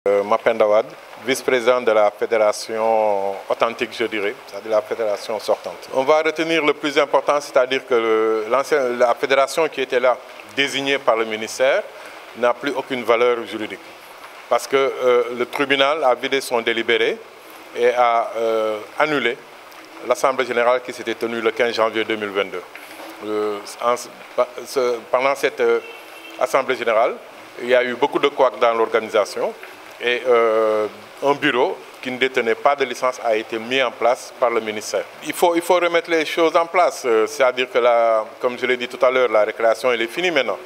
Mapenda Wade, vice-président de la fédération authentique, je dirais, c'est-à-dire la fédération sortante. On va retenir le plus important, c'est-à-dire que la fédération qui était là, désignée par le ministère, n'a plus aucune valeur juridique. Parce que le tribunal a vidé son délibéré et a annulé l'Assemblée générale qui s'était tenue le 15 janvier 2022. Pendant cette Assemblée générale, il y a eu beaucoup de couacs dans l'organisation et un bureau qui ne détenait pas de licence a été mis en place par le ministère. Il faut remettre les choses en place, c'est-à-dire que comme je l'ai dit tout à l'heure, la récréation elle est finie maintenant.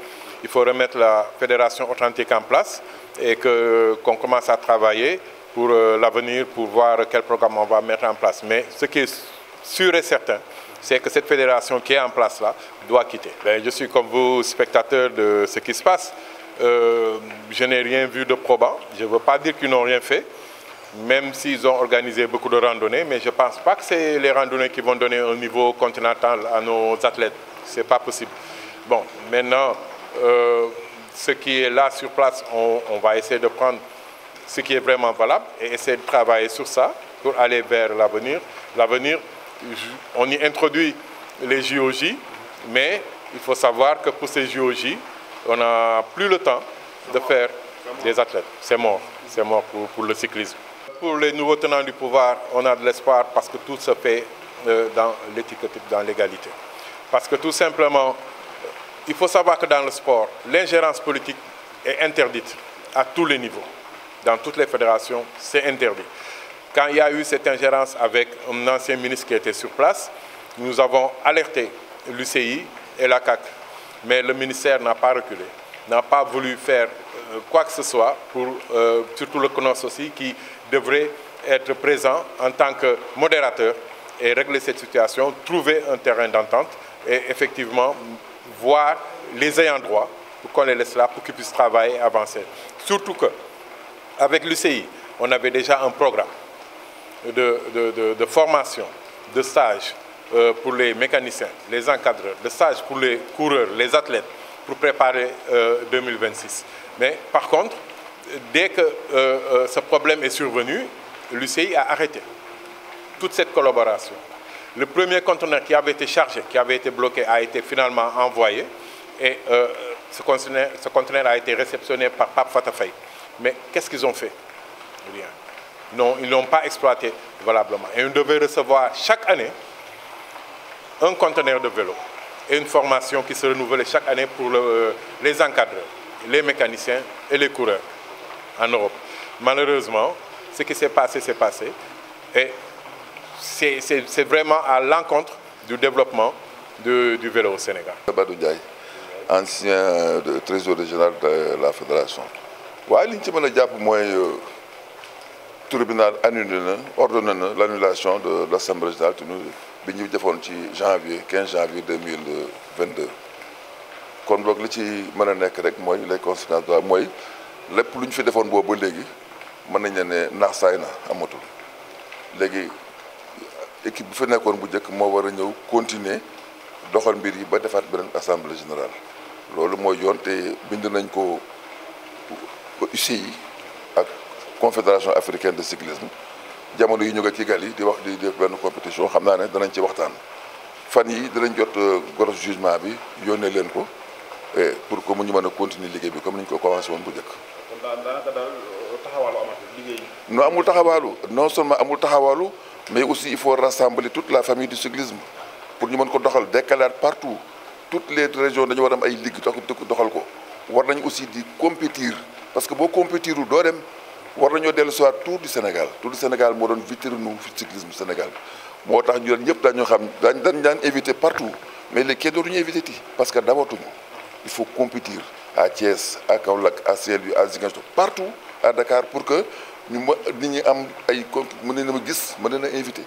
Il faut remettre la fédération authentique en place et qu'on commence à travailler pour l'avenir, pour voir quel programme on va mettre en place. Mais ce qui est sûr et certain, c'est que cette fédération qui est en place là doit quitter. Je suis comme vous, spectateur de ce qui se passe. Je n'ai rien vu de probant. Je ne veux pas dire qu'ils n'ont rien fait, même s'ils ont organisé beaucoup de randonnées, mais je ne pense pas que c'est les randonnées qui vont donner un niveau continental à nos athlètes. Ce n'est pas possible. Bon, maintenant, ce qui est là sur place, on va essayer de prendre ce qui est vraiment valable et essayer de travailler sur ça pour aller vers l'avenir. L'avenir, on y introduit les JOJ, mais il faut savoir que pour ces JOJ, on n'a plus le temps de faire des athlètes. C'est mort pour le cyclisme. Pour les nouveaux tenants du pouvoir, on a de l'espoir parce que tout se fait dans l'éthique, dans l'égalité. Parce que tout simplement, il faut savoir que dans le sport, l'ingérence politique est interdite à tous les niveaux. Dans toutes les fédérations, c'est interdit. Quand il y a eu cette ingérence avec un ancien ministre qui était sur place, nous avons alerté l'UCI et la CAC. Mais le ministère n'a pas reculé, n'a pas voulu faire quoi que ce soit, surtout le CNOS aussi, qui devrait être présent en tant que modérateur et régler cette situation, trouver un terrain d'entente et effectivement voir les ayants droit pour qu'on les laisse là, pour qu'ils puissent travailler et avancer. Surtout qu'avec l'UCI, on avait déjà un programme de formation, de stage pour les mécaniciens, les encadreurs, de stage pour les coureurs, les athlètes, pour préparer 2026. Mais par contre, dès que ce problème est survenu, l'UCI a arrêté toute cette collaboration. Le premier conteneur qui avait été chargé, qui avait été bloqué, a été finalement envoyé et ce conteneur a été réceptionné par Pape Fatafay. Mais qu'est-ce qu'ils ont fait? Rien. Non, ils ne l'ont pas exploité valablement. Et on devait recevoir chaque année un conteneur de vélo et une formation qui se renouvelait chaque année pour les encadreurs, les mécaniciens et les coureurs en Europe. Malheureusement, ce qui s'est passé, s'est passé. Et c'est vraiment à l'encontre du développement du vélo au Sénégal. Badou Ndiaye, ancien trésorier général de la fédération. Oui, ce que je veux tribunal ordonne l'annulation de l'Assemblée générale bi ñu defoon ci janvier 15 janvier 2022 kon boog li ci mën a nekk rek mooy les conséquences daal mooy lépp lu ñu fi defoon boobu ba léegi mën nañu ne naax saay na amatul léegi équipe bu fi nekkoon bu njëkk moo war a ñëw continuer doxal mbir yi ba defaat beneen assemblée générale loolu mooy yoon te bind nañ ko UCI ak confédération africaine de cyclisme jamono yi ñu nga Kigali di wax di def benn compétition xam naa ne danañ ci waxtaan fan yi danañ jot gros jugement bi yónnee leen ko pour que mu ñu mën a continuer liggéey bi comme ni ñu ko commencé woon bu njëkk. kon daanaka daal taxawaalu amatul liggéey. non amul taxawaalu non seulement amul taxawaalu mais aussi il faut rassembler toute la famille du cyclisme pour ñu mën ko doxal déclarer partout toutes les régions dañu war a am ay ligue doxal ko war nañ aussi di compétir parce que boo compétirul doo dem. war nañoo dellu si waat Tour du Sénégal moo doon vitrine nu cyclisme Sénégal moo tax ñu doon ñëpp dañoo xam daan éviter partout mais léegi kenn dootuñu éviter ti parce que dawatuñu il faut compétir à Thiès à Kaolack à Saint-Louis à Ziguinchor partout à Dakar pour que ñu nit ñi am ay mën na ma gis mën na invité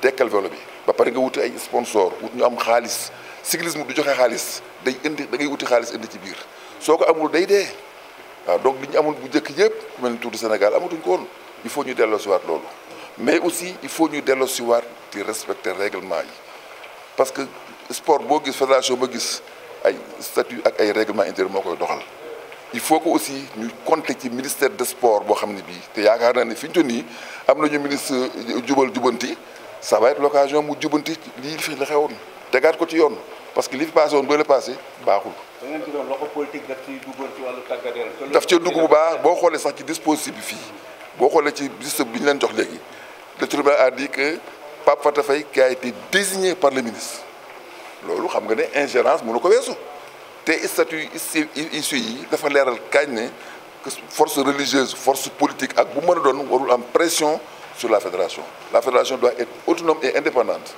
dekkal vélo bi ba pare nga wuti ay sponsor wut ñu am xaalis cyclisme du joxe xaalis day indi da ngay wuti xaalis indi ci biir soo ko amul day dee. waaw donc li ñu amul bu njëkk yëpp ku mel ni Tour du Sénégal amatuñ ko woon il faut ñu delloo si waat loolu mais aussi il faut ñu delloo si waat di respecter règlement yi parce que sport boo gis fédération ba gis ay statut ak ay règlement intérieur moo koy doxal il faut que aussi ñu compter ci ministère des sports boo xam ne bii te yaakaar naa ne fi ñu toll nii am nañu ministre jubal jubanti ça va être l'occasion mu jubanti lii fi la xewoon tegaat ko ci yoon parce que li fi passé woon ba la passé baaxul. da ngeen ci doon loxo politique daf ciy duggoon ci wàllu tàggat yaram. daf cee dugg bu baax boo xoolee sax ci dispositif bi fii boo xoolee ci liste bi ñu leen jox léegi le tribunal a dit que Pape Fata Faye qui a été désigné par le ministre loolu xam nga ne ingérence mënu ko weesu. te statut issu yi dafa leeral kañ ne que force religieuse force politique ak bu mën a doon warul am pression sur la fédération doit être autonome et indépendante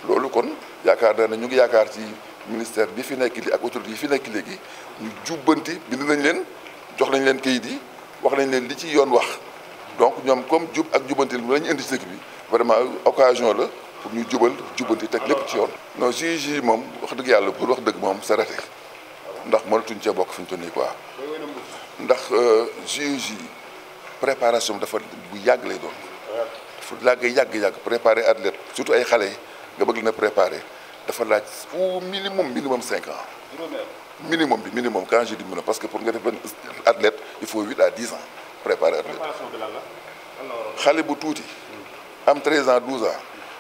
loolu kon yaakaar naa ne ñu ngi yaakaar ci ministère bi fi nekk li ak autorité yi fi nekk léegi ñu jubbanti bind nañ leen jox nañ leen kayit yi wax nañ leen li ci yoon wax donc ñoom comme jub ak jubbanti la ñu indi ci dëkk bi vraiment occasion la pour ñu jubal jubbanti teg lépp ci yoon. non juge yi moom wax dëgg yàlla pour wax dëgg moom c'est raté ndax mënatuñ cee bokk fi ñu toll nii quoi ndax juge yi préparation dafa bu yàgg lay doon dafa yàgg préparer athlète surtout ay xale yi nga bëgg na préparer dafa laaj au minimum 5 ans. minimum quand je dis minimum parce que pour nga def benn athlète il faut 8 à 10 ans préparer athlète. xale bu tuuti am 13 ans 12 ans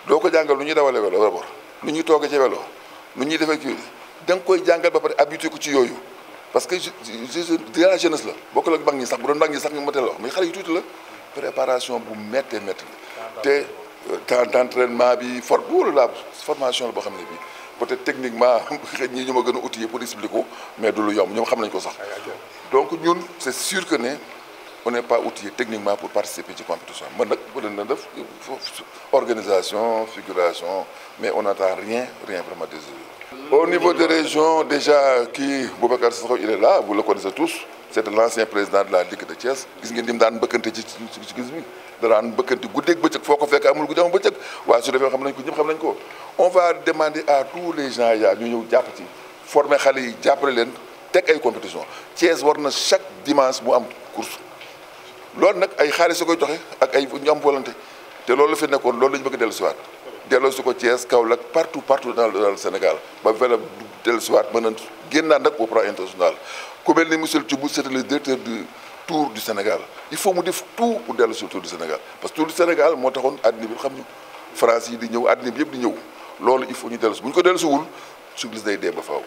doo ko jàngal nu ñuy dawalee vélo d'abord nu ñuy toogee ci vélo nu ñuy defee kii da nga koy jàngal ba pare habitué ko ci yooyu parce que de la jeunesse la bokkul ak mag ñi sax bu doon mag ñi sax nga mënatee la wax mais xale yu tuuti la préparation bu méttee te temps d'entraînement bi la formation la boo xam ne bi peut-être techniquement xëy ñi ñu ma gën a outillé pour expliquer ko mais du lu yomb ñoom xam nañ ko sax donc ñun c'est sûr que ne on n'est pas outillé techniquement pour participer ci compétition man nag bu leen def organisation figuration mais on n'attend rien vraiment des au niveau des régions, déjà, Boubacar Sissoko, il est là, vous le connaissez tous. C'était l'ancien président de la Ligue de Thiès. Gis ngeen dim daan bëkkante ci gis bi daan bëkkante guddeeg bëccëg foo ko fekk amul guddi amul bëccëg waaye su defee xam nañ ko ñëpp xam nañ ko on va demander à tous les gens ya ñu ñëw jàpp ci former xale yi jàppale leen teg ay compétition Thiès war na chaque dimanche mu am course loolu nag ay xaalis su koy joxe ak ay ñu am volonté te loolu la fi nekkoon loolu la ñu bëgg dellu siwaat delloo su ko Thiès Kaolack partout dans le Sénégal ba vélo dellu siwaat mën a génnaan nag au plan international ku mel ni monsieur Thioub c'était le directeur du Tour du Sénégal il faut mu def tout pour dellu si Tour du Sénégal parce que Tour du Sénégal moo taxoon àddina bi xam ñu France yi di ñëw àddina bi yëpp di ñëw loolu il faut ñu dellu si bu ñu ko dellu siwul cycliste day dee ba faaw